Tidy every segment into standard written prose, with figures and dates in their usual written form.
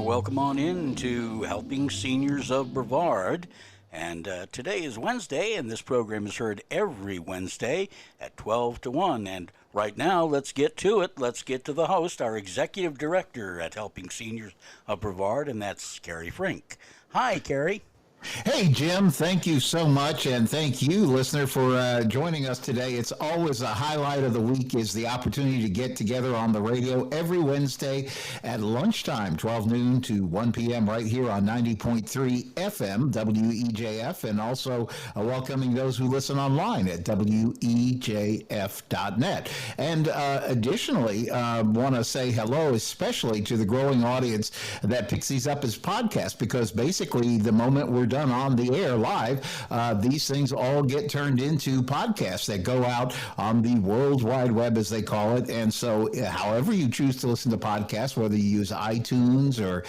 welcome on in to Helping Seniors of Brevard. And today is Wednesday, and this program is heard every Wednesday at 12 to 1. And right now, let's get to it. Let's get to the host, our executive director at Helping Seniors of Brevard, and that's Kerry Fink. Hi, Kerry. Hey, Jim, thank you so much, and thank you, listener, for joining us today. It's always a highlight of the week is the opportunity to get together on the radio every Wednesday at lunchtime, 12 noon to 1 p.m. right here on 90.3 FM, WEJF, and also welcoming those who listen online at WEJF.net. And additionally, want to say hello especially to the growing audience that picks these up as podcasts, because basically the moment we're done on the air live, these things all get turned into podcasts that go out on the World Wide Web, as they call it. And so however you choose to listen to podcasts, whether you use iTunes or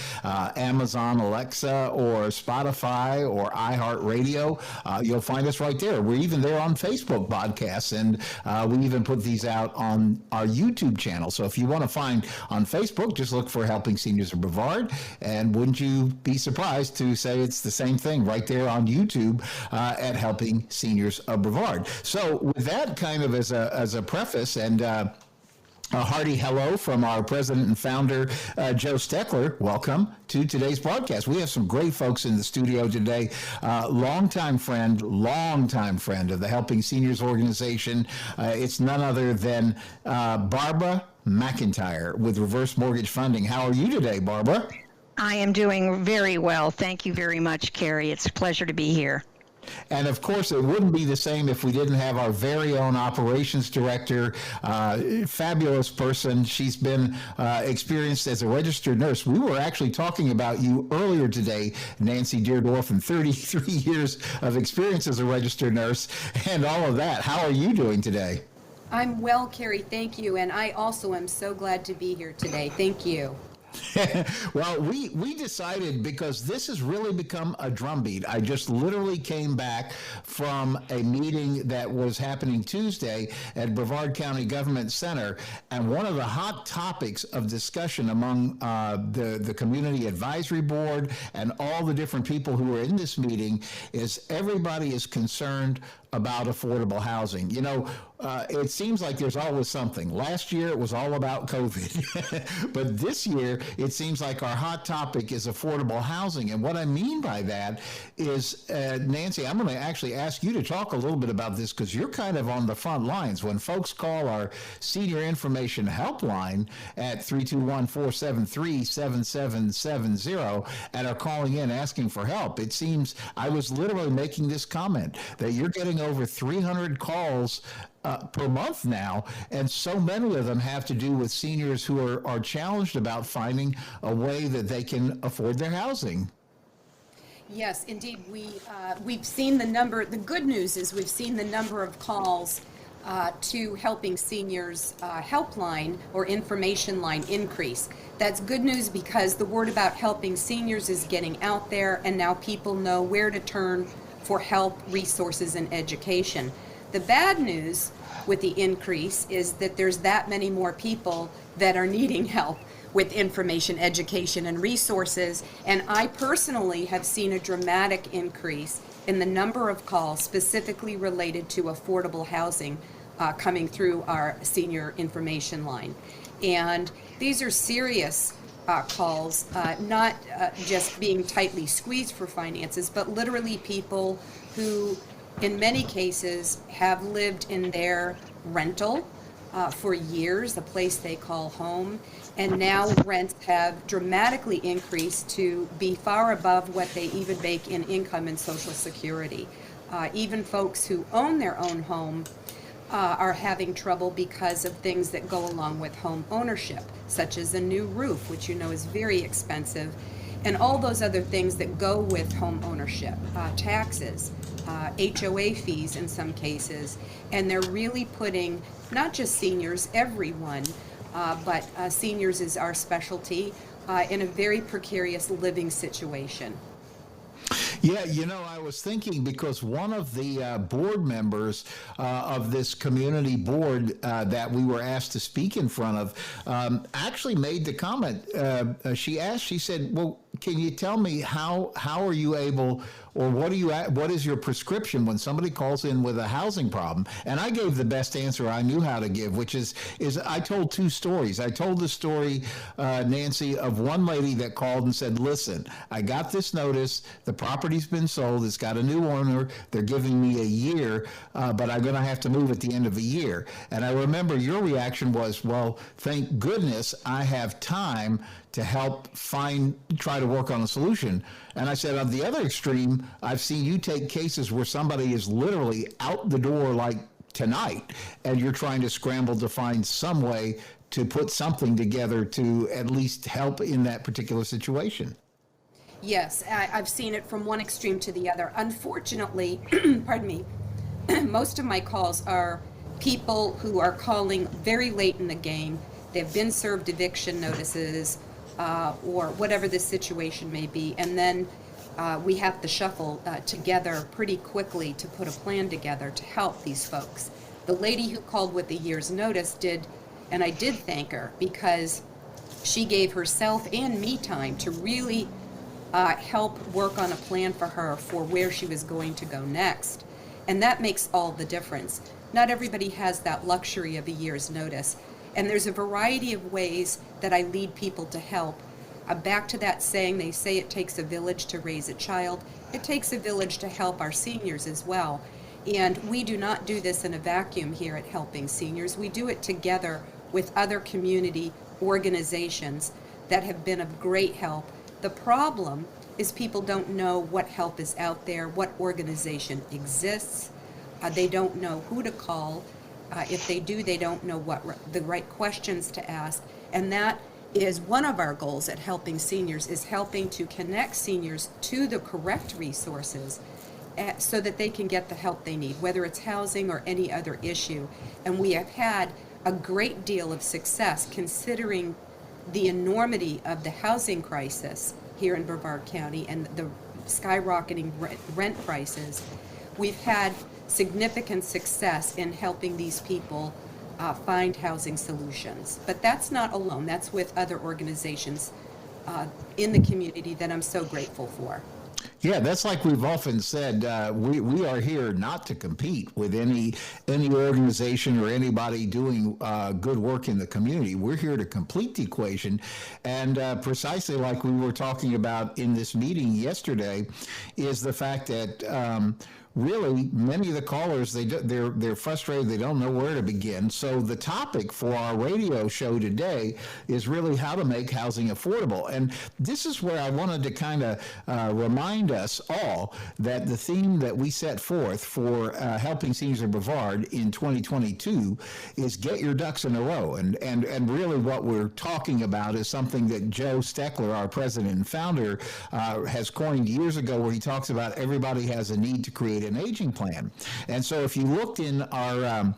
Amazon Alexa or Spotify or iHeartRadio, you'll find us right there. We're even there on Facebook podcasts, and we even put these out on our YouTube channel. So if you want to find on Facebook, just look for Helping Seniors of Brevard, and wouldn't you be surprised to say it's the same thing right there on YouTube at Helping Seniors of Brevard. So with that kind of as a preface, and a hearty hello from our president and founder, Joe Steckler. Welcome to today's broadcast. We have some great folks in the studio today. Longtime friend of the Helping Seniors organization. It's none other than Barbara McIntyre with Reverse Mortgage Funding. How are you today, Barbara? I am doing very well. Thank you very much, Kerry. It's a pleasure to be here. And of course, it wouldn't be the same if we didn't have our very own operations director, fabulous person. She's been experienced as a registered nurse. We were actually talking about you earlier today, Nancy Deardorff, and 33 years of experience as a registered nurse and all of that. How are you doing today? I'm well, Kerry. Thank you. And I also am so glad to be here today. Thank you. Well, we decided, because this has really become a drumbeat. I just literally came back from a meeting that was happening Tuesday at Brevard County Government Center, and one of the hot topics of discussion among the Community Advisory Board and all the different people who were in this meeting is everybody is concerned about affordable housing. You know, it seems like there's always something. Last year, it was all about COVID. But this year, it seems like our hot topic is affordable housing. And what I mean by that is, Nancy, I'm going to actually ask you to talk a little bit about this, because you're kind of on the front lines. When folks call our Senior Information Helpline at 321-473-7770 and are calling in asking for help, it seems, I was literally making this comment, that you're getting over 300 calls per month now, and so many of them have to do with seniors who are challenged about finding a way that they can afford their housing. Yes, indeed. We've seen the number. The good news is we've seen the number of calls to Helping Seniors helpline or information line increase. That's good news, because the word about Helping Seniors is getting out there, and now people know where to turn for help, resources, and education. The bad news with the increase is that there's that many more people that are needing help with information, education, and resources. And I personally have seen a dramatic increase in the number of calls specifically related to affordable housing coming through our senior information line. And these are serious calls, not just being tightly squeezed for finances, but literally people who in many cases have lived in their rental for years, a place they call home, and now rents have dramatically increased to be far above what they even make in income and Social Security. Even folks who own their own home are having trouble because of things that go along with home ownership, such as a new roof, which you know is very expensive, and all those other things that go with home ownership, taxes, HOA fees in some cases, and they're really putting not just seniors, everyone, but seniors is our specialty, in a very precarious living situation. Yeah, I was thinking because one of the board members of this community board that we were asked to speak in front of actually made the comment. She said, well, can you tell me how are you able, or what is your prescription when somebody calls in with a housing problem? And I gave the best answer I knew how to give, which is I told two stories. I told the story, Nancy, of one lady that called and said, listen, I got this notice, the property's been sold, it's got a new owner, they're giving me a year, but I'm going to have to move at the end of a year. And I remember your reaction was, well, thank goodness I have time to help try to work on a solution. And I said, on the other extreme, I've seen you take cases where somebody is literally out the door like tonight, and you're trying to scramble to find some way to put something together to at least help in that particular situation. Yes, I've seen it from one extreme to the other. Unfortunately, pardon me, most of my calls are people who are calling very late in the game. They've been served eviction notices, or whatever the situation may be, and then we have to shuffle together pretty quickly to put a plan together to help these folks. The lady who called with a year's notice did, and I did thank her, because she gave herself and me time to really help work on a plan for her for where she was going to go next. And that makes all the difference. Not everybody has that luxury of a year's notice. And there's a variety of ways that I lead people to help. Back to that saying, they say it takes a village to raise a child. It takes a village to help our seniors as well. And we do not do this in a vacuum here at Helping Seniors. We do it together with other community organizations that have been of great help. The problem is people don't know what help is out there, what organization exists. They don't know who to call. If they do, they don't know what the right questions to ask. And that is one of our goals at Helping Seniors, is helping to connect seniors to the correct resources so that they can get the help they need, whether it's housing or any other issue. And we have had a great deal of success considering the enormity of the housing crisis here in Brevard County and the skyrocketing rent prices. We've had significant success in helping these people find housing solutions. But that's not alone. That's with other organizations in the community that I'm so grateful for. Yeah, that's like we've often said, we are here not to compete with any organization or anybody doing good work in the community. We're here to complete the equation. And precisely like we were talking about in this meeting yesterday is the fact that really, many of the callers, they're frustrated. They don't know where to begin. So the topic for our radio show today is really how to make housing affordable. And this is where I wanted to kind of remind us all that the theme that we set forth for Helping Seniors in Brevard in 2022 is get your ducks in a row. And really what we're talking about is something that Joe Steckler, our president and founder, has coined years ago, where he talks about everybody has a need to create an aging plan. And so if you looked in our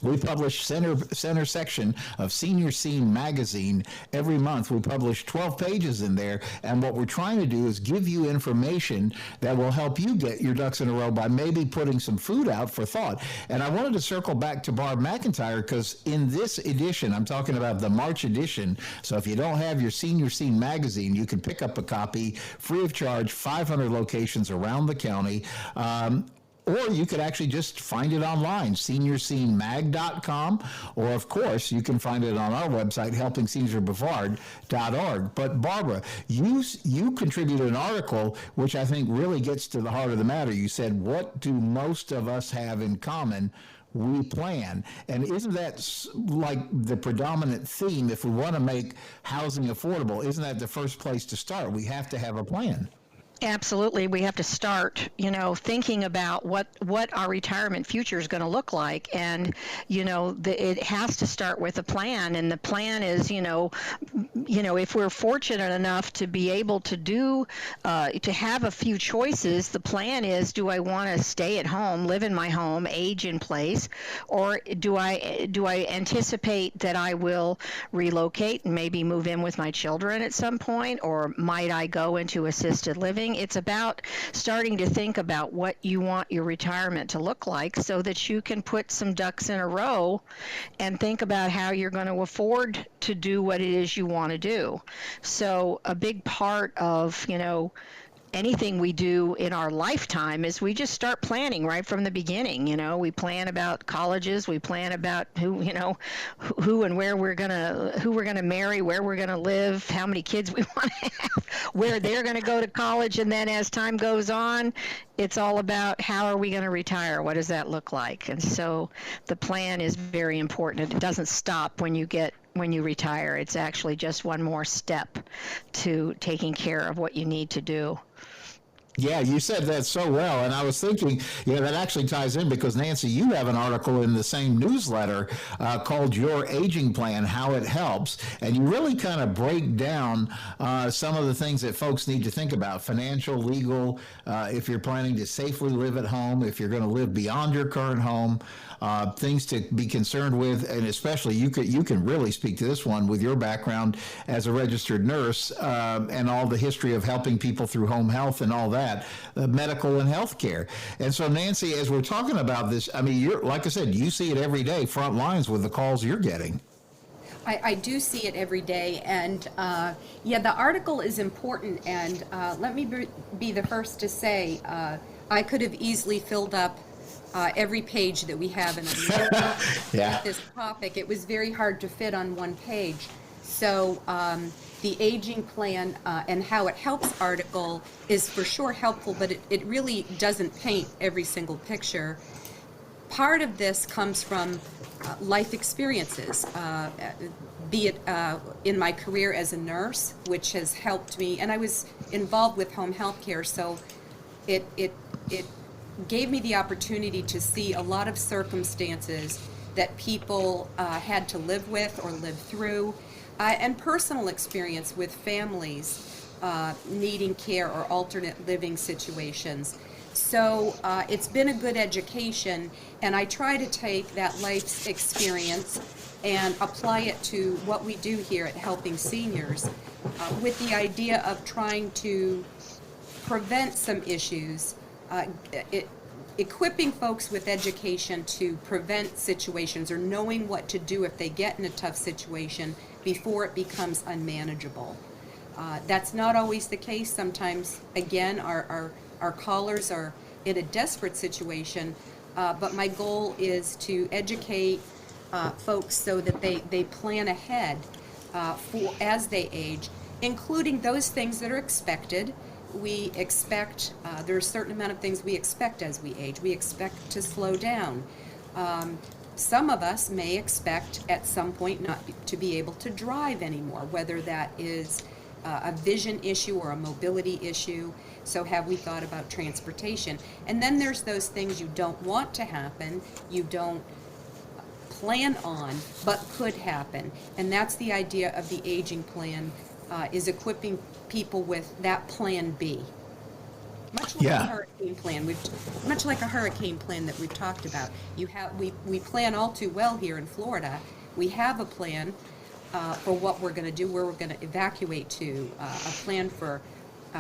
we publish center section of Senior Scene magazine every month. We publish 12 pages in there, and what we're trying to do is give you information that will help you get your ducks in a row by maybe putting some food out for thought. And I wanted to circle back to Barbara McIntyre, because in this edition, I'm talking about the March edition, so if you don't have your Senior Scene magazine, you can pick up a copy free of charge, 500 locations around the county. Or you could actually just find it online, seniorscenemag.com, or of course you can find it on our website, helpingseniorsbrevard.org. But Barbara, you contributed an article which I think really gets to the heart of the matter. You said, what do most of us have in common? We plan. And isn't that like the predominant theme? If we want to make housing affordable, isn't that the first place to start? We have to have a plan. Absolutely. We have to start, thinking about what our retirement future is going to look like. And, it has to start with a plan. And the plan is, if we're fortunate enough to be able to to have a few choices, the plan is, do I want to stay at home, live in my home, age in place, or do I anticipate that I will relocate and maybe move in with my children at some point, or might I go into assisted living? it's about starting to think about what you want your retirement to look like so that you can put some ducks in a row and think about how you're going to afford to do what it is you want to do. So a big part of, anything we do in our lifetime is we just start planning right from the beginning. We plan about colleges, we plan about who and where who we're gonna marry, where we're gonna live, how many kids we want to have, where they're gonna go to college, and then as time goes on, it's all about how are we going to retire? What does that look like? And so the plan is very important. It doesn't stop when you retire. It's actually just one more step to taking care of what you need to do. Yeah, you said that so well, and I was thinking, that actually ties in because, Nancy, you have an article in the same newsletter called Your Aging Plan, How It Helps, and you really kind of break down some of the things that folks need to think about, financial, legal, if you're planning to safely live at home, if you're going to live beyond your current home, things to be concerned with, and especially you can really speak to this one with your background as a registered nurse and all the history of helping people through home health and all that. Medical and health care. And so, Nancy, as we're talking about this, you're, like I said, you see it every day, front lines with the calls you're getting. I do see it every day, and the article is important, and let me be the first to say I could have easily filled up every page that we have in this topic. It was very hard to fit on one page. So the aging plan and how it helps article is for sure helpful, but it really doesn't paint every single picture. Part of this comes from life experiences, be it in my career as a nurse, which has helped me, and I was involved with home health care, so it gave me the opportunity to see a lot of circumstances that people had to live with or live through, and personal experience with families needing care or alternate living situations. So it's been a good education, and I try to take that life experience and apply it to what we do here at Helping Seniors with the idea of trying to prevent some issues, equipping folks with education to prevent situations or knowing what to do if they get in a tough situation before it becomes unmanageable. That's not always the case. Sometimes, again, our callers are in a desperate situation, but my goal is to educate folks so that they plan ahead for as they age, including those things that are expected. We expect, there are a certain amount of things we expect as we age. We expect to slow down. Some of us may expect at some point not to be able to drive anymore, whether that is a vision issue or a mobility issue. So have we thought about transportation? And then there's those things you don't want to happen, you don't plan on, but could happen. And that's the idea of the aging plan, is equipping people with that plan B. Much like a hurricane plan. Much like a hurricane plan that we've talked about. We plan all too well here in Florida. We have a plan for what we're going to do, where we're going to evacuate to, a plan for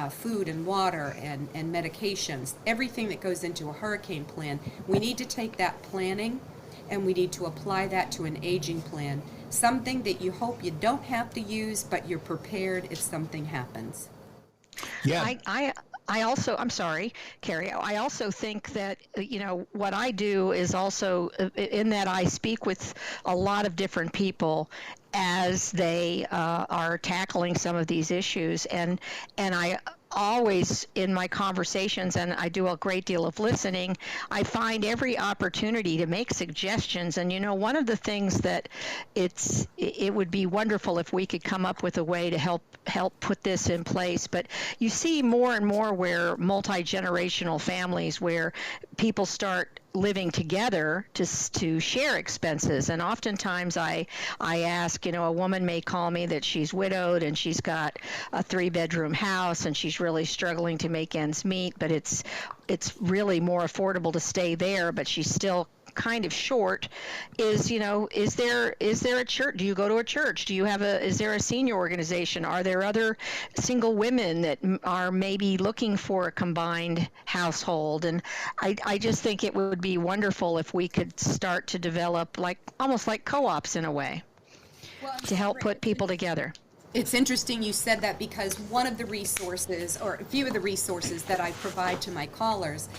food and water and medications, everything that goes into a hurricane plan. We need to take that planning and we need to apply that to an aging plan, something that you hope you don't have to use, but you're prepared if something happens. Yeah. I also, I'm sorry, Kerry, I also think that, what I do is also in that I speak with a lot of different people as they are tackling some of these issues. And I always, in my conversations, and I do a great deal of listening, I find every opportunity to make suggestions. And one of the things that it would be wonderful if we could come up with a way to help put this in place. But you see more and more where multi-generational families, where people start living together to share expenses. And oftentimes I ask, a woman may call me that she's widowed and she's got a 3-bedroom house and she's really struggling to make ends meet, but it's really more affordable to stay there, but she's still kind of short is, is there a church? Do you go to a church? Is there a senior organization? Are there other single women that are maybe looking for a combined household? And I just think it would be wonderful if we could start to develop almost like co-ops in a way, to help put people together. It's interesting you said that, because one of the resources, or a few of the resources that I provide to my callers,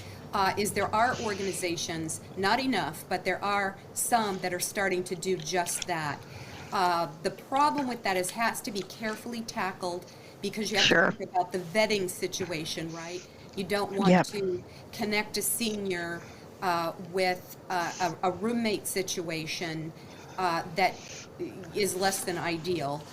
is there are organizations, not enough, but there are some that are starting to do just that. The problem with that has to be carefully tackled, because you have to think about the vetting situation, right? You don't want to connect a senior with a roommate situation that is less than ideal.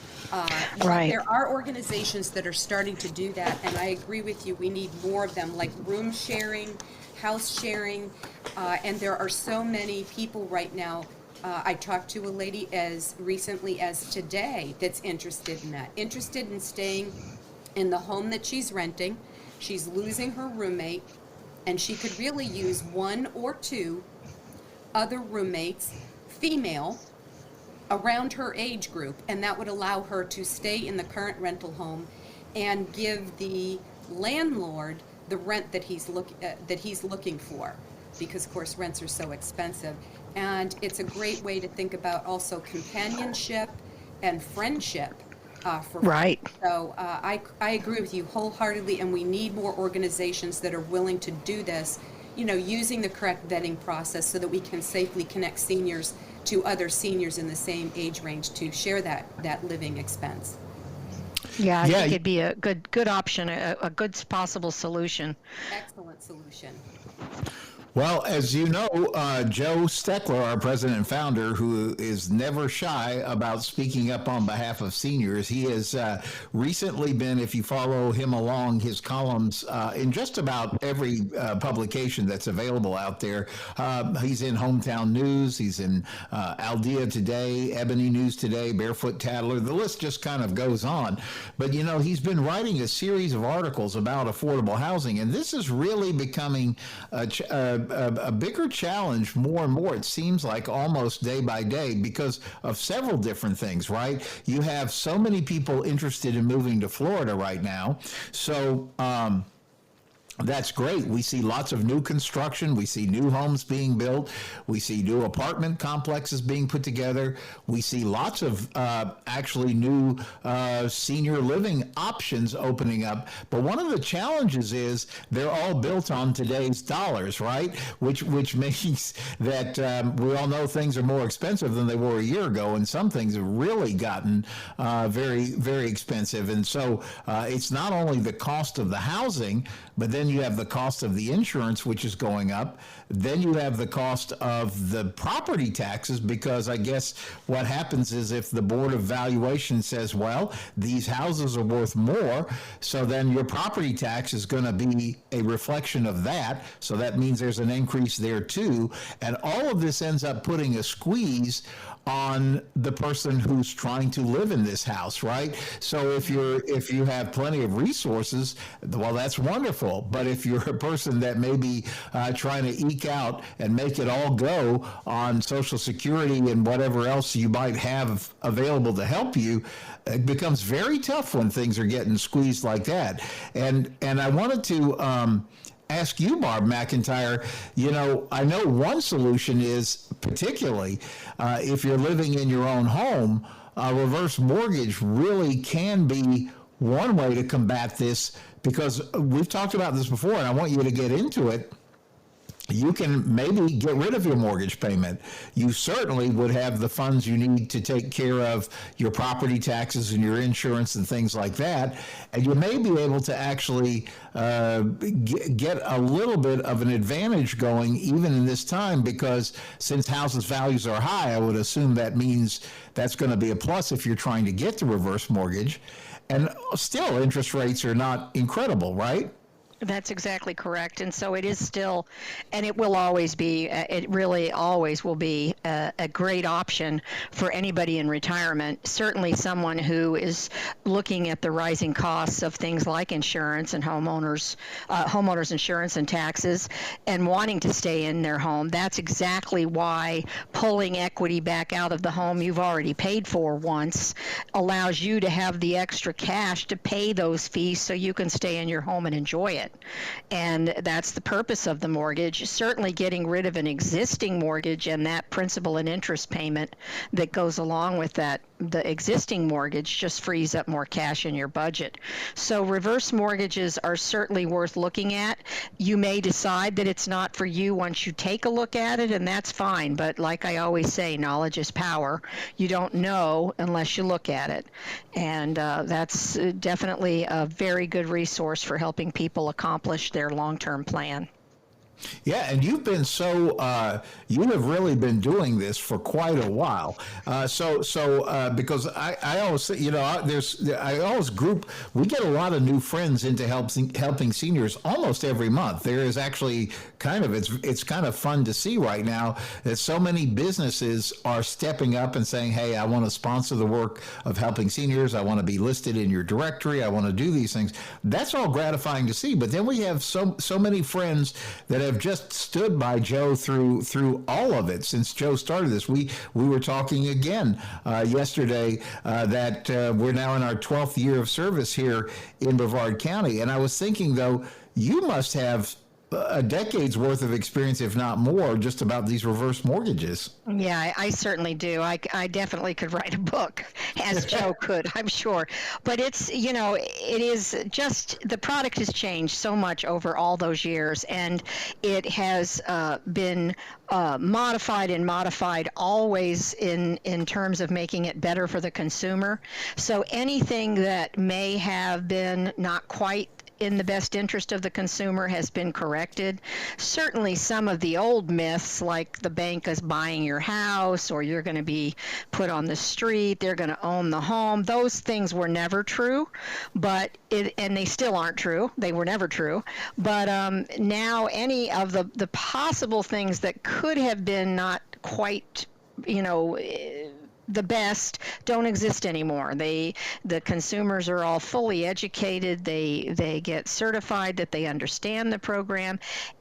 Right. There are organizations that are starting to do that, and I agree with you. We need more of them, like room sharing, house sharing, and there are so many people right now. I talked to a lady as recently as today that's interested in that, interested in staying in the home that she's renting. She's losing her roommate, and she could really use one or two other roommates, female, around her age group, and that would allow her to stay in the current rental home and give the landlord the rent that he's looking for, because of course rents are so expensive. And it's a great way to think about also companionship and friendship for right. So I agree with you wholeheartedly, and we need more organizations that are willing to do this, using the correct vetting process so that we can safely connect seniors to other seniors in the same age range to share that living expense. Yeah, I think it'd be a good option, a good possible solution. Excellent solution. Well, as you know, Joe Steckler, our president and founder, who is never shy about speaking up on behalf of seniors, he has recently been, if you follow him along his columns in just about every publication that's available out there. He's in Hometown News, he's in Aldea Today, Ebony News Today, Barefoot Tattler. The list just kind of goes on. But, he's been writing a series of articles about affordable housing, and this is really becoming a bigger challenge more and more, it seems like, almost day by day, because of several different things, right? You have so many people interested in moving to Florida right now. So, that's great. We see lots of new construction. We see new homes being built. We see new apartment complexes being put together. We see lots of actually new senior living options opening up. But one of the challenges is they're all built on today's dollars, right? Which means that we all know things are more expensive than they were a year ago, and some things have really gotten very, very expensive. And so it's not only the cost of the housing, but then you have the cost of the insurance, which is going up. Then you have the cost of the property taxes, because I guess what happens is if the Board of Valuation says, well, these houses are worth more, so then your property tax is going to be a reflection of that. So that means there's an increase there too. And all of this ends up putting a squeeze on the person who's trying to live in this house, right? So if you have plenty of resources, well, that's wonderful. But if you're a person that may be trying to eke out and make it all go on Social Security and whatever else you might have available to help you, it becomes very tough when things are getting squeezed like that. And I wanted to ask you, Barb McIntyre, I know one solution is, particularly if you're living in your own home, a reverse mortgage really can be one way to combat this, because we've talked about this before, and I want you to get into it. You can maybe get rid of your mortgage payment. You certainly would have the funds you need to take care of your property taxes and your insurance and things like that. And you may be able to actually get a little bit of an advantage going even in this time, because since houses values are high, I would assume that means that's going to be a plus if you're trying to get the reverse mortgage. And still, interest rates are not incredible, right? That's exactly correct. And so it is still, and it will always be, it really always will be a great option for anybody in retirement. Certainly someone who is looking at the rising costs of things like insurance and homeowners insurance and taxes, and wanting to stay in their home. That's exactly why pulling equity back out of the home you've already paid for once allows you to have the extra cash to pay those fees so you can stay in your home and enjoy it. And that's the purpose of the mortgage. Certainly getting rid of an existing mortgage and that principal and interest payment that goes along with that, the existing mortgage, just frees up more cash in your budget. So reverse mortgages are certainly worth looking at. You may decide that it's not for you once you take a look at it, and that's fine. But like I always say, knowledge is power. You don't know unless you look at it. And that's definitely a very good resource for helping people accomplish their long-term plan. Yeah, and you've been you have really been doing this for quite a while. Because I always, I always we get a lot of new friends into helping seniors almost every month. There is actually it's kind of fun to see right now that so many businesses are stepping up and saying, hey, I want to sponsor the work of helping seniors. I want to be listed in your directory. I want to do these things. That's all gratifying to see. But then we have so many friends that have just stood by Joe through all of it since Joe started this. We were talking again yesterday that we're now in our 12th year of service here in Brevard County, and I was thinking, though, you must have a decade's worth of experience, if not more, just about these reverse mortgages. Yeah, I certainly do. I definitely could write a book, as Joe could, I'm sure. But it's, it is just, the product has changed so much over all those years, and it has been modified always in terms of making it better for the consumer. So anything that may have been not quite in the best interest of the consumer has been corrected. Certainly some of the old myths, like the bank is buying your house, or you're going to be put on the street, they're going to own the home, those things were never true, and they still aren't true. They were never true. But now any of the possible things that could have been not quite, the best don't exist anymore. The consumers are all fully educated. They get certified that they understand the program,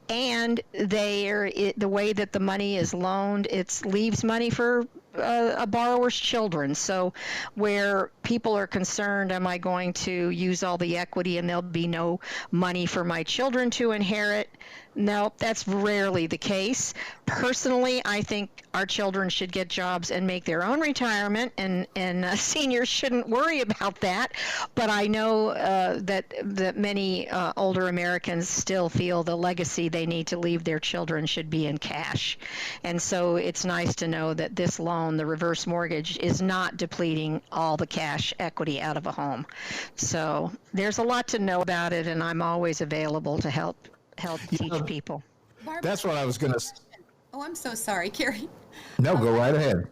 and the way that the money is loaned, it leaves money for a borrower's children. So where people are concerned, am I going to use all the equity and there'll be no money for my children to inherit? No, that's rarely the case. Personally, I think our children should get jobs and make their own retirement, and seniors shouldn't worry about that. But I know that many older Americans still feel the legacy they need to leave their children should be in cash. And so it's nice to know that this loan, the reverse mortgage, is not depleting all the cash equity out of a home. So there's a lot to know about it, and I'm always available to help teach people. Barbara, that's what I was going to. Oh, I'm so sorry, Kerry. No, go right ahead.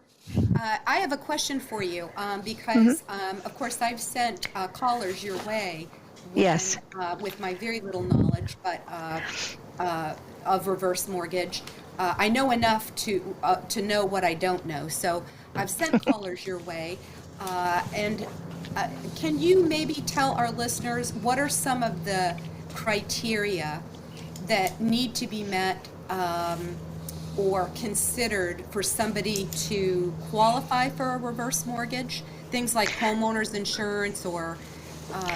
I have a question for you because, of course, I've sent callers your way. Yes. With my very little knowledge, but of reverse mortgage, I know enough to know what I don't know. So I've sent callers your way, and can you maybe tell our listeners what are some of the criteria that need to be met or considered for somebody to qualify for a reverse mortgage? Things like homeowners insurance, or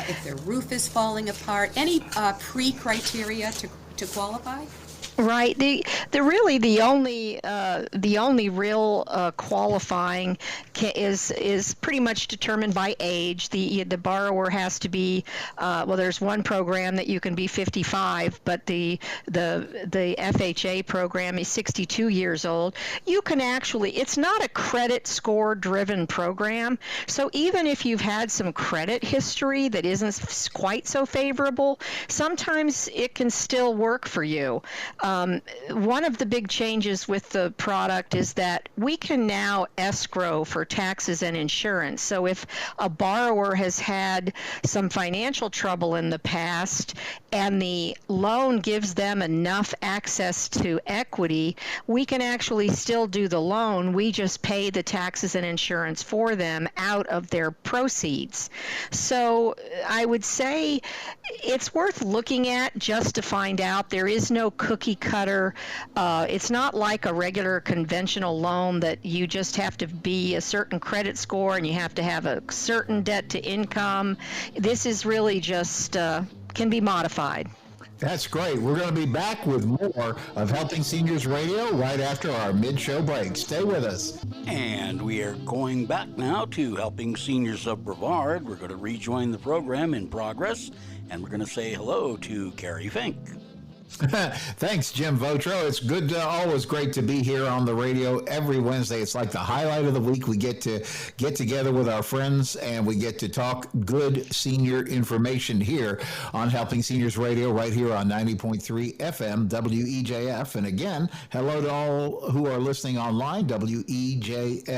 if their roof is falling apart, any pre-criteria to qualify? Right. The only real qualifying is pretty much determined by age. The borrower has to be there's one program that you can be 55, but the FHA program is 62 years old. You can it's not a credit score driven program. So even if you've had some credit history that isn't quite so favorable, sometimes it can still work for you. One of the big changes with the product is that we can now escrow for taxes and insurance. So if a borrower has had some financial trouble in the past and the loan gives them enough access to equity, we can actually still do the loan. We just pay the taxes and insurance for them out of their proceeds. So I would say it's worth looking at just to find out. There is no cookie cutter. It's not like a regular conventional loan that you just have to be a certain credit score and you have to have a certain debt to income. This is really just can be modified. That's great. We're going to be back with more of Helping Seniors Radio right after our mid-show break. Stay with us. And we are going back now to Helping Seniors of Brevard. We're going to rejoin the program in progress, and we're going to say hello to Kerry Fink. Thanks, Jim Votro. It's good, always great to be here on the radio every Wednesday. It's like the highlight of the week. We get to get together with our friends and we get to talk good senior information here on Helping Seniors Radio right here on 90.3 FM WEJF. And again, hello to all who are listening online, WEJF.net,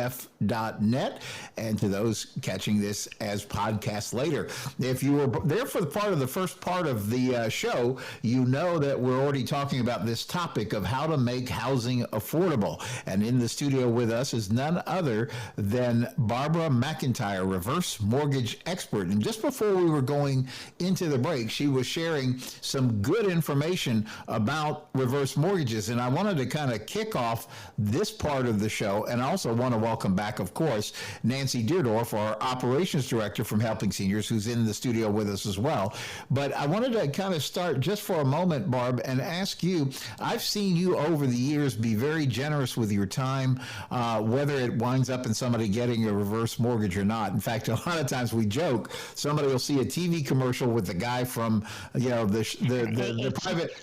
and to those catching this as podcast later. If you were there for the first part of the show, you know that we're already talking about this topic of how to make housing affordable. And in the studio with us is none other than Barbara McIntyre, reverse mortgage expert. And just before we were going into the break, she was sharing some good information about reverse mortgages. And I wanted to kind of kick off this part of the show. And I also want to welcome back, of course, Nancy Deardorff, our operations director from Helping Seniors, who's in the studio with us as well. But I wanted to kind of start just for a moment, Barb, and ask you, I've seen you over the years be very generous with your time, whether it winds up in somebody getting a reverse mortgage or not. In fact, a lot of times we joke, somebody will see a TV commercial with the guy from, the private,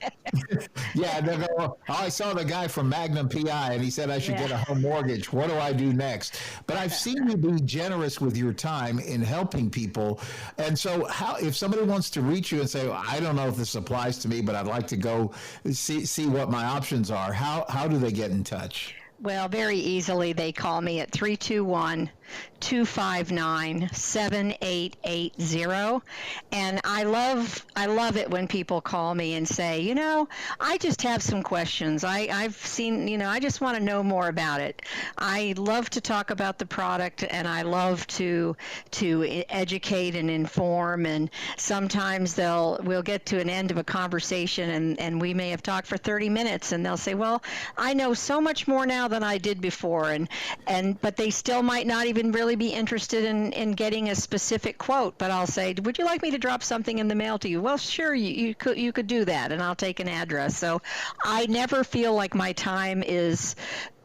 yeah, they go, oh, I saw the guy from Magnum PI and he said I should get a home mortgage. What do I do next? But I've seen you be generous with your time in helping people. And so if somebody wants to reach you and say, well, I don't know if this applies to me, but I'd like to go see what my options are, how do they get in touch? Well, very easily. They call me at 321-259-7880. And I love it when people call me and say, I just have some questions. I've seen, I just want to know more about it. I love to talk about the product and I love to educate and inform. And sometimes we'll get to an end of a conversation and we may have talked for 30 minutes and they'll say, well, I know so much more now than I did before, but they still might not even really be interested in getting a specific quote. But I'll say, would you like me to drop something in the mail to you? Well, sure, you could do that, and I'll take an address. So I never feel like my time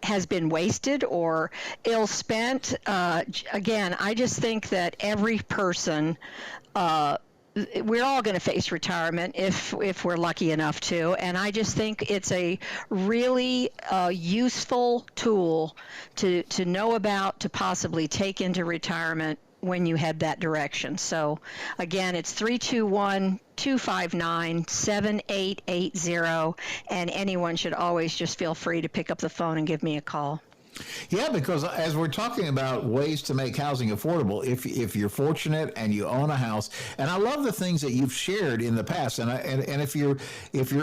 has been wasted or ill spent. Again, I just think that every person, we're all going to face retirement if we're lucky enough to, and I just think it's a really useful tool to know about, to possibly take into retirement when you head that direction. So again, it's 321-259-7880, and anyone should always just feel free to pick up the phone and give me a call. Yeah, because as we're talking about ways to make housing affordable, if you're fortunate and you own a house, and I love the things that you've shared in the past, and if you're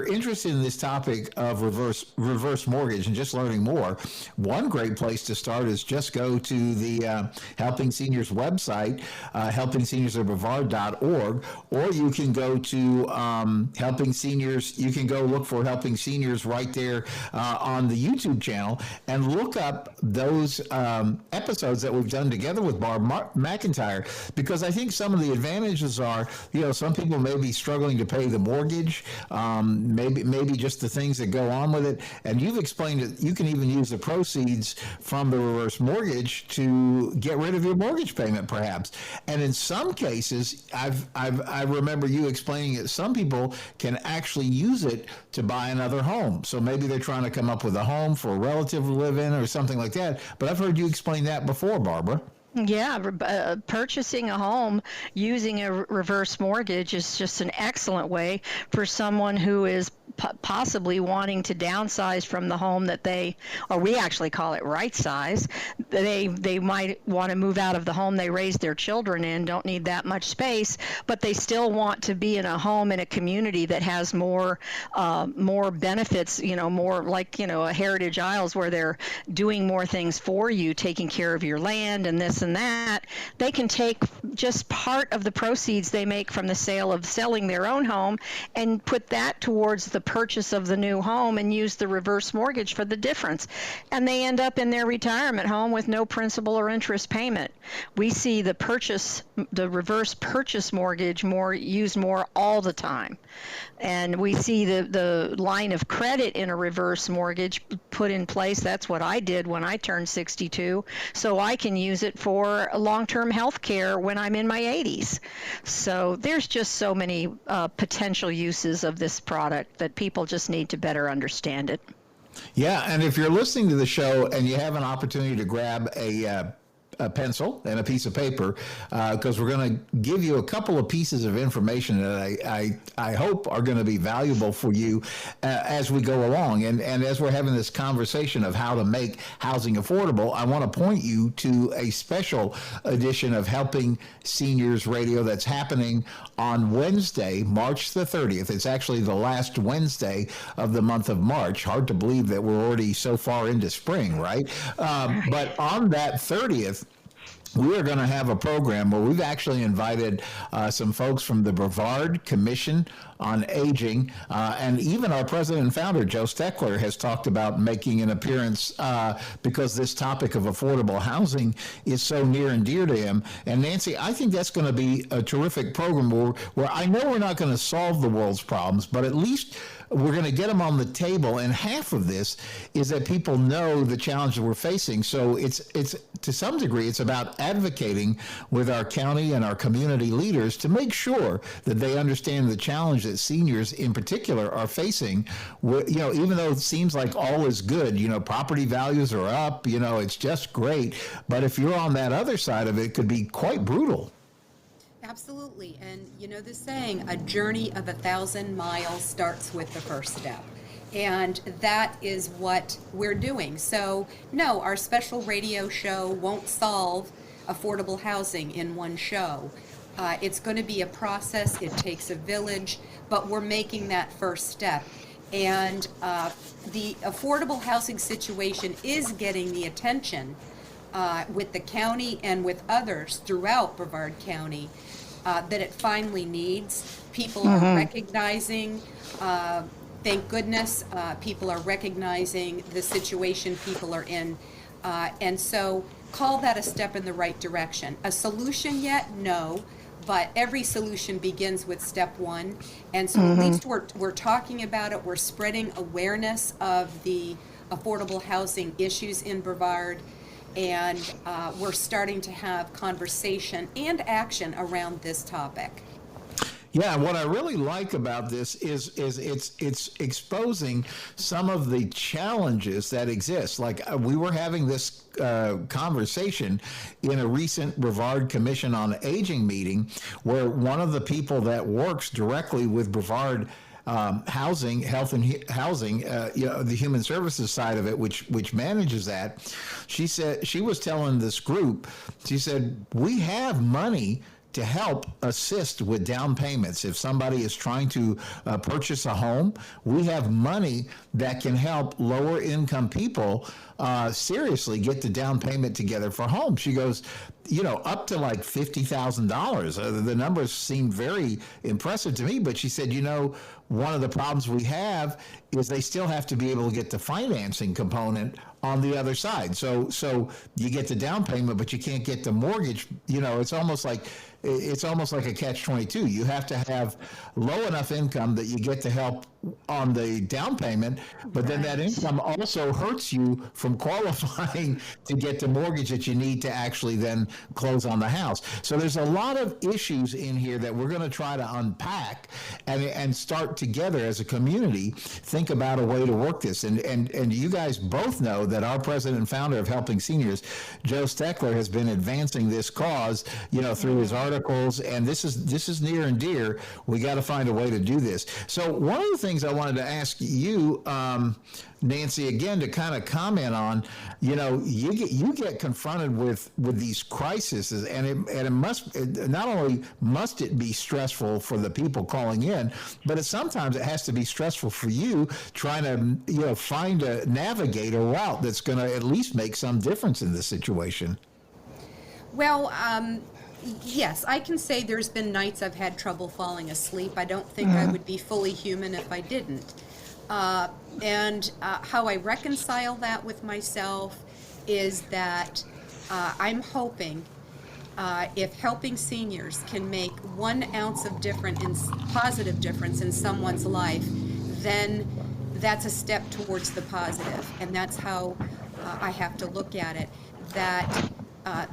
interested in this topic of reverse mortgage and just learning more, one great place to start is just go to the Helping Seniors website, helpingseniorsofbrevard.org, or you can go to Helping Seniors. You can go look for Helping Seniors right there on the YouTube channel and look up those episodes that we've done together with Barb McIntyre, because I think some of the advantages are, some people may be struggling to pay the mortgage, maybe just the things that go on with it. And you've explained that you can even use the proceeds from the reverse mortgage to get rid of your mortgage payment, perhaps. And in some cases, I remember you explaining that some people can actually use it to buy another home. So maybe they're trying to come up with a home for a relative to live in or something like that. But I've heard you explain that before, Barbara. Yeah, purchasing a home using a reverse mortgage is just an excellent way for someone who is possibly wanting to downsize from the home that or we actually call it right size. They might want to move out of the home they raised their children in, don't need that much space, but they still want to be in a home in a community that has more benefits, more like, a Heritage Isles where they're doing more things for you, taking care of your land and this and that. They can take just part of the proceeds they make from the sale of selling their own home and put that towards the purchase of the new home and use the reverse mortgage for the difference. And they end up in their retirement home with no principal or interest payment. We see the reverse purchase mortgage used more all the time. And we see the line of credit in a reverse mortgage put in place. That's what I did when I turned 62, so I can use it for long-term health care when I'm in my 80s. So there's just so many potential uses of this product that people just need to better understand it. Yeah, and if you're listening to the show and you have an opportunity to grab a pencil and a piece of paper, because we're going to give you a couple of pieces of information that I hope are going to be valuable for you as we go along. And as we're having this conversation of how to make housing affordable, I want to point you to a special edition of Helping Seniors Radio that's happening on Wednesday, March the 30th. It's actually the last Wednesday of the month of March. Hard to believe that we're already so far into spring, right? But on that 30th, we are going to have a program where we've actually invited some folks from the Brevard Commission on Aging, and even our president and founder, Joe Steckler, has talked about making an appearance because this topic of affordable housing is so near and dear to him. And Nancy, I think that's going to be a terrific program where I know we're not going to solve the world's problems, but at least we're going to get them on the table. And half of this is that people know the challenge that we're facing. So it's to some degree, it's about advocating with our county and our community leaders to make sure that they understand the challenge that seniors in particular are facing. Even though it seems like all is good, property values are up, it's just great. But if you're on that other side of it, it could be quite brutal. Absolutely. And the saying, a journey of 1,000 miles starts with the first step. And that is what we're doing. So, no, our special radio show won't solve affordable housing in one show. It's going to be a process. It takes a village, but we're making that first step. And the affordable housing situation is getting the attention with the county and with others throughout Brevard County that it finally needs. People are recognizing, thank goodness, people are recognizing the situation people are in. And so call that a step in the right direction. A solution yet? No. But every solution begins with step one. And so at least we're talking about it. We're spreading awareness of the affordable housing issues in Brevard. And we're starting to have conversation and action around this topic. Yeah, what I really like about this is it's exposing some of the challenges that exist. Like we were having this conversation in a recent Brevard Commission on Aging meeting, where one of the people that works directly with Brevard housing, health and housing, the human services side of it, which manages that, she said, she was telling this group, she said, we have money to help assist with down payments. If somebody is trying to purchase a home, we have money that can help lower income people seriously get the down payment together for homes. She goes, up to like $50,000. The numbers seem very impressive to me, but she said, one of the problems we have is they still have to be able to get the financing component on the other side. So you get the down payment, but you can't get the mortgage. It's almost like a catch-22. You have to have low enough income that you get the help on the down payment, but then that income also hurts you from qualifying to get the mortgage that you need to actually then close on the house. So there's a lot of issues in here that we're going to try to unpack and start together as a community, think about a way to work this. And you guys both know that our president and founder of Helping Seniors, Joe Steckler, has been advancing this cause, through his articles, and this is near and dear. We got to find a way to do this. So one of the things I wanted to ask you, Nancy, again, to kind of comment on, you get confronted with these crises, and it must, not only must it be stressful for the people calling in, but sometimes it has to be stressful for you trying to navigate a route that's going to at least make some difference in this situation. Well, yes, I can say there's been nights I've had trouble falling asleep. I don't think I would be fully human if I didn't. And how I reconcile that with myself is that I'm hoping if Helping Seniors can make 1 ounce of positive difference in someone's life, then that's a step towards the positive. And that's how I have to look at it, that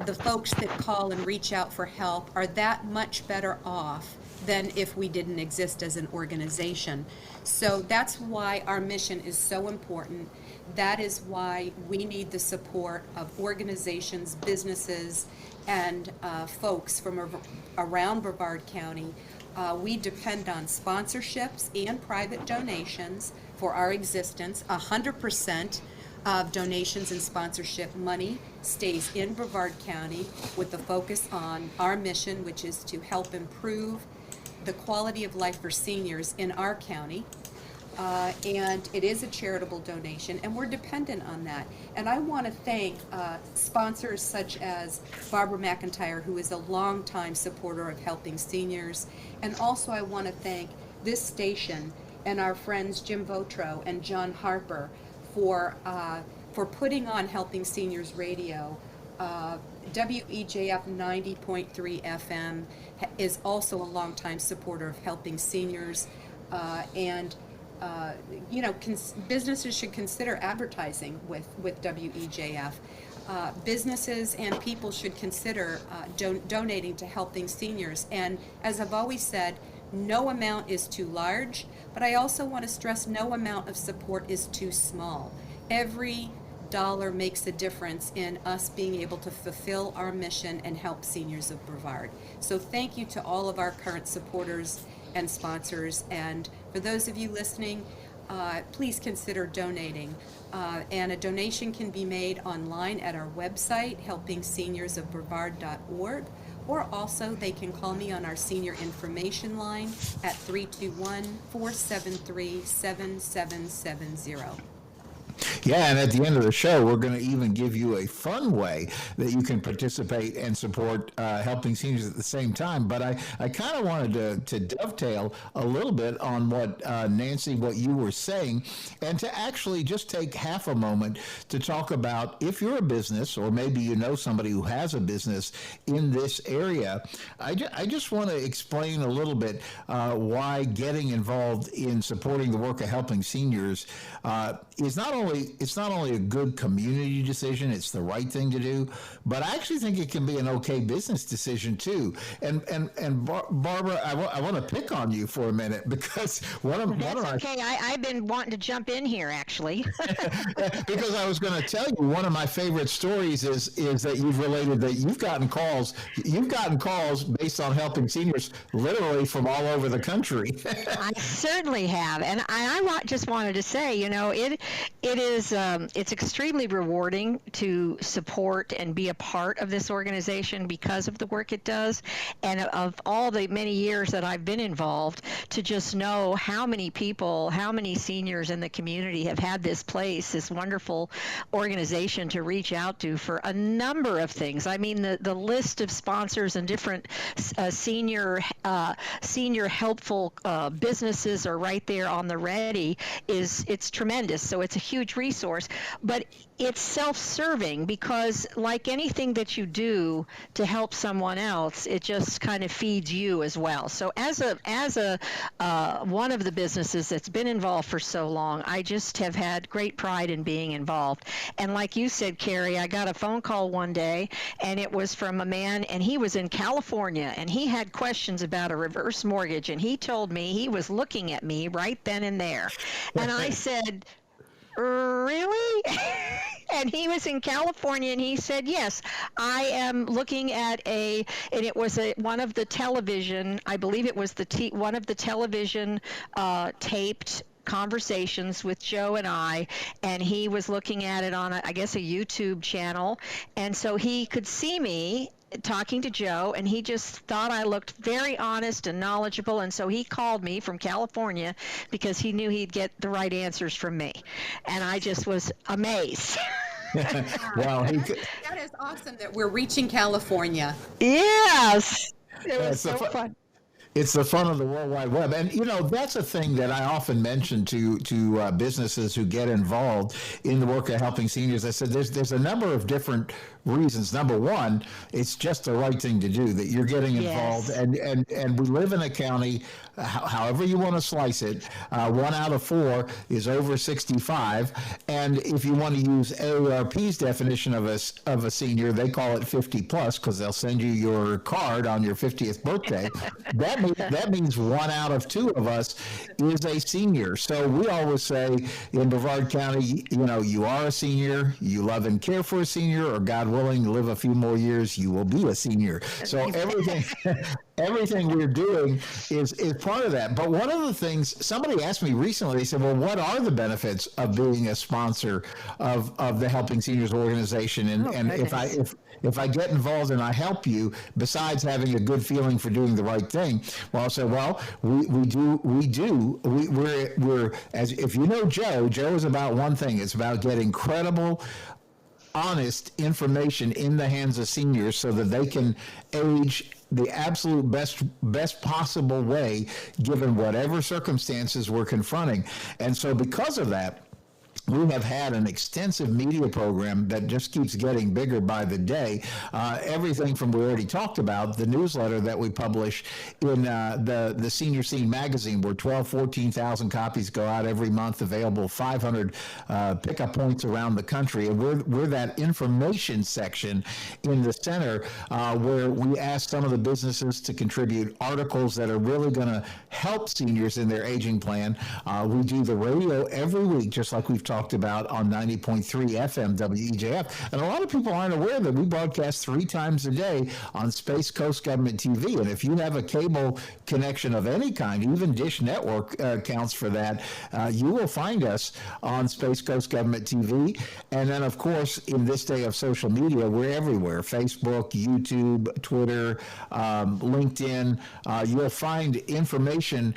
the folks that call and reach out for help are that much better off than if we didn't exist as an organization. So that's why our mission is so important. That is why we need the support of organizations, businesses, and folks from around Brevard County. We depend on sponsorships and private donations for our existence. 100% of donations and sponsorship money stays in Brevard County with the focus on our mission, which is to help improve the quality of life for seniors in our county. And it is a charitable donation, and we're dependent on that. And I want to thank sponsors such as Barbara McIntyre, who is a longtime supporter of Helping Seniors. And also I want to thank this station and our friends Jim Votro and John Harper for putting on Helping Seniors Radio. WEJF 90.3 FM is also a longtime supporter of Helping Seniors, businesses should consider advertising with WEJF. Businesses and people should consider donating to Helping Seniors. And as I've always said, no amount is too large, but I also want to stress no amount of support is too small. Every dollar makes a difference in us being able to fulfill our mission and help seniors of Brevard. So thank you to all of our current supporters and sponsors, and for those of you listening, please consider donating. And a donation can be made online at our website, helpingseniors.brevard.org, or also they can call me on our senior information line at 321-473-7770. Yeah, and at the end of the show, we're going to even give you a fun way that you can participate and support Helping Seniors at the same time. But I kind of wanted to dovetail a little bit on what, Nancy, what you were saying, and to actually just take half a moment to talk about, if you're a business, or maybe you know somebody who has a business in this area, I just want to explain a little bit why getting involved in supporting the work of Helping Seniors is not only a good community decision, it's the right thing to do, but I actually think it can be an okay business decision too. And Barbara, I want to pick on you for a minute, because I've been wanting to jump in here actually. Because I was going to tell you, one of my favorite stories is that you've related that you've gotten calls based on Helping Seniors literally from all over the country. I certainly have, and I just wanted to say, it's extremely rewarding to support and be a part of this organization because of the work it does, and of all the many years that I've been involved, to just know how many people, how many seniors in the community have had this wonderful organization to reach out to for a number of things. I mean, the list of sponsors and different senior helpful businesses are right there on the ready. It's tremendous. So it's a huge huge resource, but it's self-serving because like anything that you do to help someone else, it just kind of feeds you as well. So as a one of the businesses that's been involved for so long, I just have had great pride in being involved. And like you said, Kerry, I got a phone call one day, and it was from a man, and he was in California, and he had questions about a reverse mortgage, and he told me he was looking at me right then and there. And I said, really? And he was in California, and he said, yes, I am looking at and it was one of the television, I believe it was one of the television taped conversations with Joe and I, and he was looking at it on, I guess, a YouTube channel, and so he could see me talking to Joe, and he just thought I looked very honest and knowledgeable, and so he called me from California because he knew he'd get the right answers from me, and I just was amazed. Well, that is awesome that we're reaching California. Yes, it was so fun. It's the fun of the World Wide Web. And, that's a thing that I often mention to businesses who get involved in the work of helping seniors. I said there's a number of different reasons. Number one, it's just the right thing to do, that you're getting involved. Yes. And we live in a county, however you want to slice it, 1 out of 4 is over 65. And if you want to use AARP's definition of a senior, they call it 50 plus because they'll send you your card on your 50th birthday. That means 1 out of 2 of us is a senior. So we always say in Brevard County, you are a senior, you love and care for a senior, or God willing, live a few more years, you will be a senior. So everything we're doing is part of that. But one of the things, somebody asked me recently, they said, well, what are the benefits of being a sponsor of the Helping Seniors organization? And if I get involved and I help you, besides having a good feeling for doing the right thing, well, I said, well, we're as if you know Joe is about one thing. It's about getting credible, honest information in the hands of seniors so that they can age the absolute best possible way, given whatever circumstances we're confronting. And so because of that, we have had an extensive media program that just keeps getting bigger by the day. Everything from, we already talked about, the newsletter that we publish in the Senior Scene magazine, where 14,000 copies go out every month, available 500 pickup points around the country. And we're that information section in the center where we ask some of the businesses to contribute articles that are really going to help seniors in their aging plan. We do the radio every week, just like we've talked about on 90.3 FM WEJF. And a lot of people aren't aware that we broadcast 3 times a day on Space Coast Government TV. And if you have a cable connection of any kind, even Dish Network counts for that, you will find us on Space Coast Government TV. And then, of course, in this day of social media, we're everywhere. Facebook, YouTube, Twitter, LinkedIn. You'll find information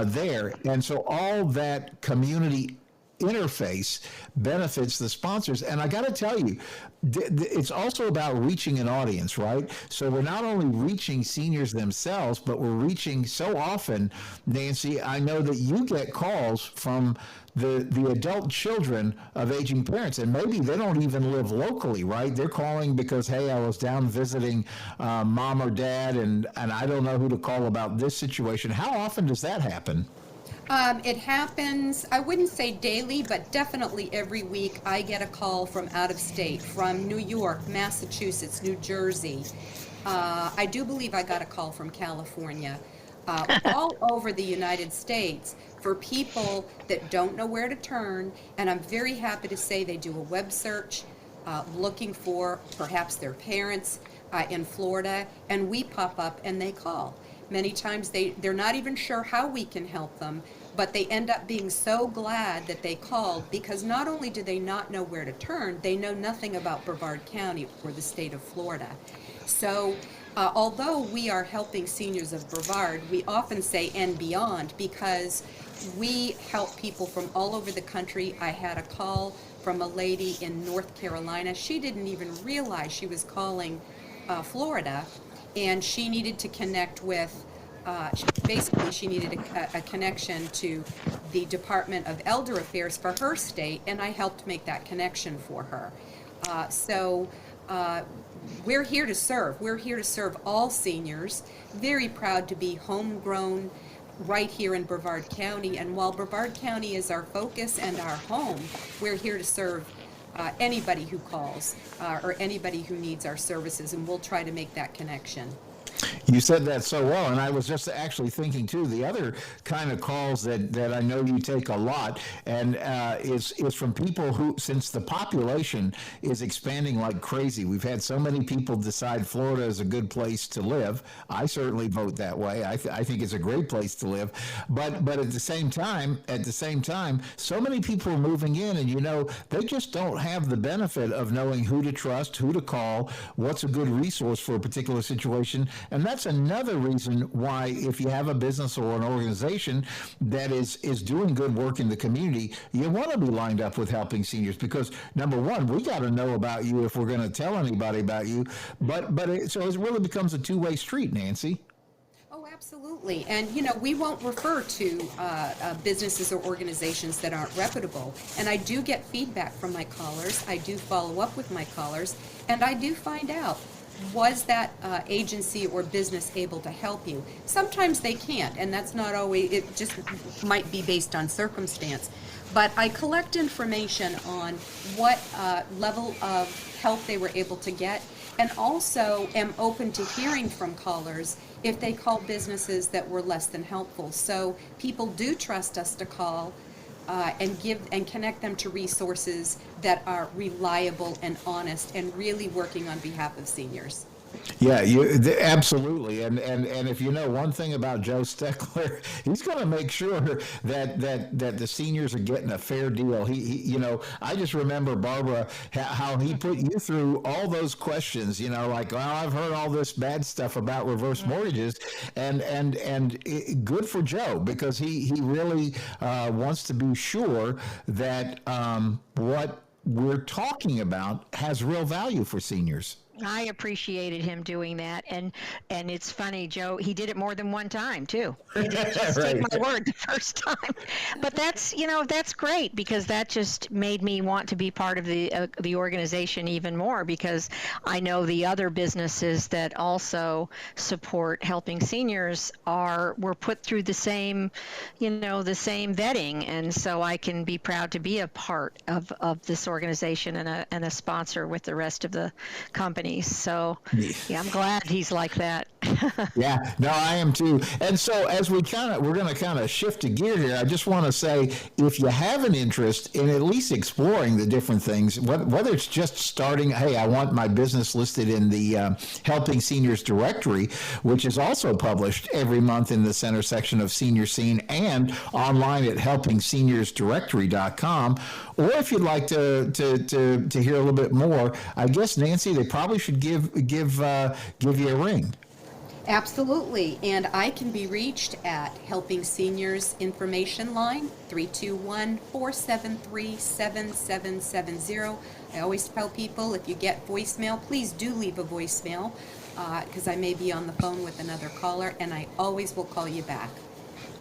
there. And so all that community interface benefits the sponsors. And I got to tell you, it's also about reaching an audience, right? So we're not only reaching seniors themselves, but we're reaching so often, Nancy, I know that you get calls from the adult children of aging parents, and maybe they don't even live locally, right? They're calling because, hey, I was down visiting mom or dad, and I don't know who to call about this situation. How often does that happen? It happens, I wouldn't say daily, but definitely every week I get a call from out of state, from New York, Massachusetts, New Jersey. I do believe I got a call from California, all over the United States, for people that don't know where to turn. And I'm very happy to say they do a web search looking for perhaps their parents in Florida, and we pop up and they call. Many times they're not even sure how we can help them, but they end up being so glad that they called, because not only do they not know where to turn, they know nothing about Brevard County or the state of Florida. So although we are helping seniors of Brevard, we often say and beyond, because we help people from all over the country. I had a call from a lady in North Carolina. She didn't even realize she was calling Florida, and she needed to connect with basically she needed a connection to the Department of Elder Affairs for her state, and I helped make that connection for her. So we're here to serve. We're here to serve all seniors. Very proud to be homegrown right here in Brevard County. And while Brevard County is our focus and our home, we're here to serve anybody who calls or anybody who needs our services, and we'll try to make that connection. You said that so well, and I was just actually thinking too. The other kind of calls that I know you take a lot, and is from people who, since the population is expanding like crazy, we've had so many people decide Florida is a good place to live. I certainly vote that way. I think it's a great place to live, but at the same time, so many people are moving in, and they just don't have the benefit of knowing who to trust, who to call, what's a good resource for a particular situation. And that's another reason why, if you have a business or an organization that is doing good work in the community, you want to be lined up with Helping Seniors, because number one, we got to know about you if we're going to tell anybody about you. So it really becomes a two-way street, Nancy. Oh, absolutely. And, we won't refer to businesses or organizations that aren't reputable. And I do get feedback from my callers. I do follow up with my callers, and I do find out, was that agency or business able to help you? Sometimes they can't, and that's not always, it just might be based on circumstance. But I collect information on what level of help they were able to get, and also am open to hearing from callers if they call businesses that were less than helpful. So people do trust us to call and connect them to resources that are reliable and honest and really working on behalf of seniors. Yeah, absolutely. And if you know one thing about Joe Steckler, he's going to make sure that the seniors are getting a fair deal. He I just remember, Barbara, how he put you through all those questions, like, well, I've heard all this bad stuff about reverse mortgages, and good for Joe, because he really wants to be sure that what we're talking about has real value for seniors. I appreciated him doing that, and it's funny, Joe, he did it more than one time too. He didn't just Right. take my word the first time. But that's great, because that just made me want to be part of the organization even more, because I know the other businesses that also support Helping Seniors were put through the same vetting, and so I can be proud to be a part of this organization and a sponsor with the rest of the company. So yeah, I'm glad he's like that. Yeah, no, I am too. And so as we're going to kind of shift a gear here, I just want to say, if you have an interest in at least exploring the different things, whether it's just starting, hey, I want my business listed in the Helping Seniors directory, which is also published every month in the center section of Senior Scene and online at helpingseniorsdirectory.com, or if you'd like to hear a little bit more, I guess, Nancy, they probably should give you a ring. Absolutely, and I can be reached at Helping Seniors Information Line, 321-473-7770. I always tell people, if you get voicemail, please do leave a voicemail, because I may be on the phone with another caller, and I always will call you back.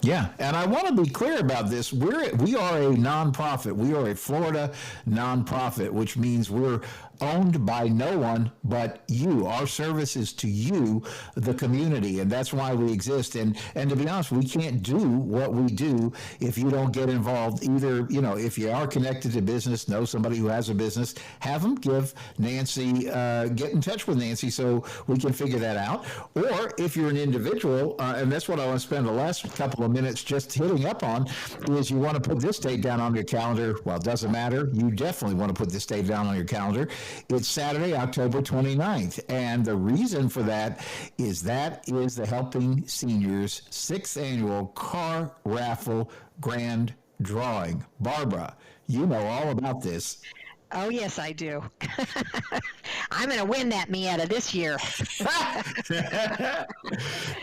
Yeah, and I want to be clear about this. We are a nonprofit. We are a Florida nonprofit, which means we're owned by no one but you. Our service is to you, the community, and that's why we exist. And to be honest, we can't do what we do if you don't get involved. Either, if you are connected to business, know somebody who has a business, have them give Nancy, get in touch with Nancy so we can figure that out. Or if you're an individual, and that's what I want to spend the last couple of minutes just hitting up on, is you want to put this date down on your calendar. Well, it doesn't matter. You definitely want to put this date down on your calendar. It's Saturday, October 29th. And the reason for that is the Helping Seniors 6th Annual Car Raffle Grand Drawing. Barbara, you know all about this. Oh, yes, I do. I'm going to win that Miata this year.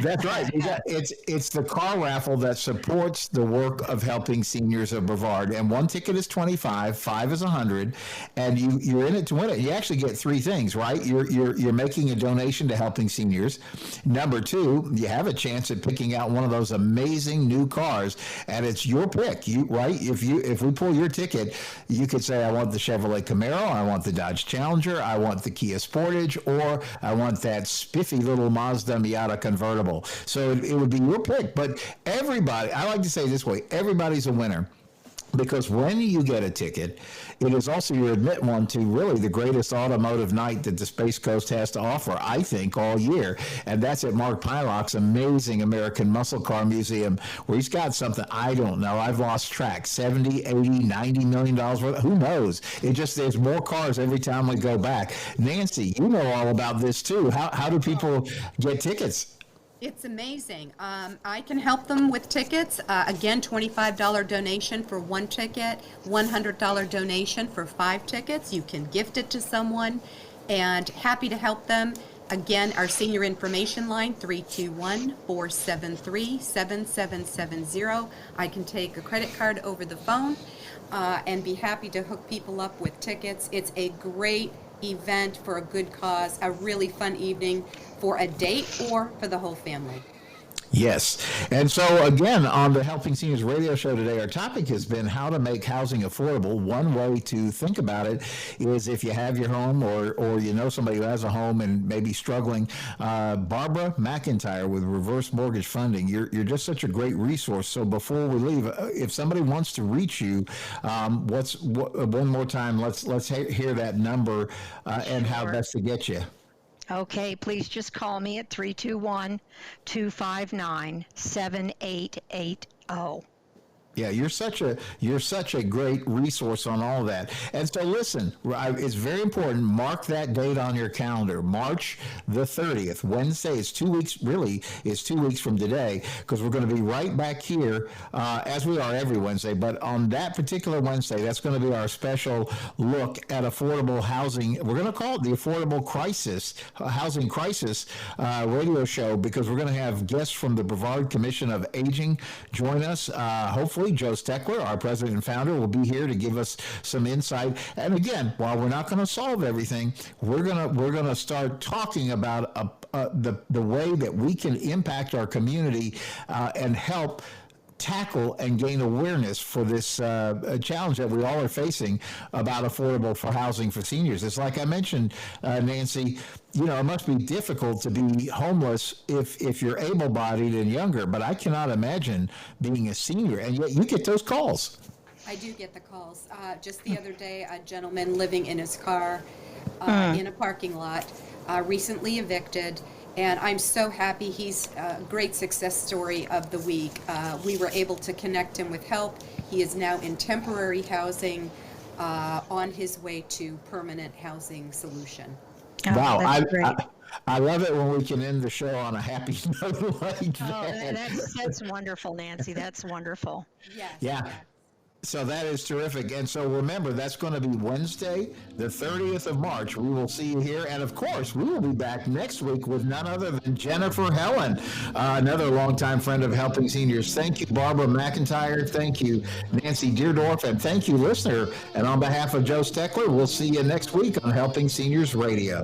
That's right. It's the car raffle that supports the work of helping seniors of Brevard. And one ticket is $25, five is $100, and you're in it to win it. You actually get three things, right? You're making a donation to helping seniors. Number two, you have a chance at picking out one of those amazing new cars, and it's your pick. Right? If we pull your ticket, you could say, I want the Chevrolet Camaro, I want the Dodge Challenger, I want the Kia Sportage, or I want that spiffy little Mazda Miata convertible. So it would be your pick. But everybody, I like to say it this way, everybody's a winner. Because when you get a ticket, it is also you admit one to really the greatest automotive night that the Space Coast has to offer, I think, all year. And that's at Mark Pylock's amazing American Muscle Car Museum, where he's got something, I don't know, I've lost track, 70, 80, $90 million worth, who knows? There's more cars every time we go back. Nancy, you know all about this too. How do people get tickets? It's amazing. I can help them with tickets. Again, $25 donation for one ticket, $100 donation for 5 tickets. You can gift it to someone, and happy to help them. Again, our senior information line, 321-473-7770. I can take a credit card over the phone and be happy to hook people up with tickets. It's a great event for a good cause, a really fun evening for a date or for the whole family. Yes. And so, again, on the Helping Seniors radio show today, our topic has been how to make housing affordable. One way to think about it is if you have your home or you know somebody who has a home and maybe struggling, Barbara McIntyre with Reverse Mortgage Funding, you're just such a great resource. So before we leave, if somebody wants to reach you, one more time, let's hear that number and how best to get you. Okay, please just call me at 321-259-7880. Yeah, you're such a great resource on all that. And so listen, it's very important. Mark that date on your calendar, March the 30th, Wednesday. It's 2 weeks, really, it's 2 weeks from today, because we're going to be right back here, as we are every Wednesday. But on that particular Wednesday, that's going to be our special look at affordable housing. We're going to call it the Affordable Crisis, Housing Crisis radio show, because we're going to have guests from the Brevard Commission of Aging join us. Hopefully, Joe Steckler, our president and founder, will be here to give us some insight. And again, while we're not going to solve everything, we're gonna start talking about the way that we can impact our community and help tackle and gain awareness for this challenge that we all are facing about affordable for housing for seniors. It's like I mentioned, Nancy, you know, it must be difficult to be homeless if you're able-bodied and younger, but I cannot imagine being a senior, and yet you get those calls. I do get the calls. Just the other day, a gentleman living in his car in a parking lot, recently evicted, and I'm so happy. He's a great success story of the week. We were able to connect him with help. He is now in temporary housing on his way to permanent housing solution. Oh, Wow, I love it when we can end the show on a happy note like that. That's wonderful, Nancy. That's wonderful. Yes. Yeah. So that is terrific. And so remember, that's going to be Wednesday, the 30th of March. We will see you here. And of course, we will be back next week with none other than Jennifer Helen, another longtime friend of Helping Seniors. Thank you, Barbara McIntyre. Thank you, Nancy Deardorff. And thank you, listener. And on behalf of Joe Steckler, we'll see you next week on Helping Seniors Radio.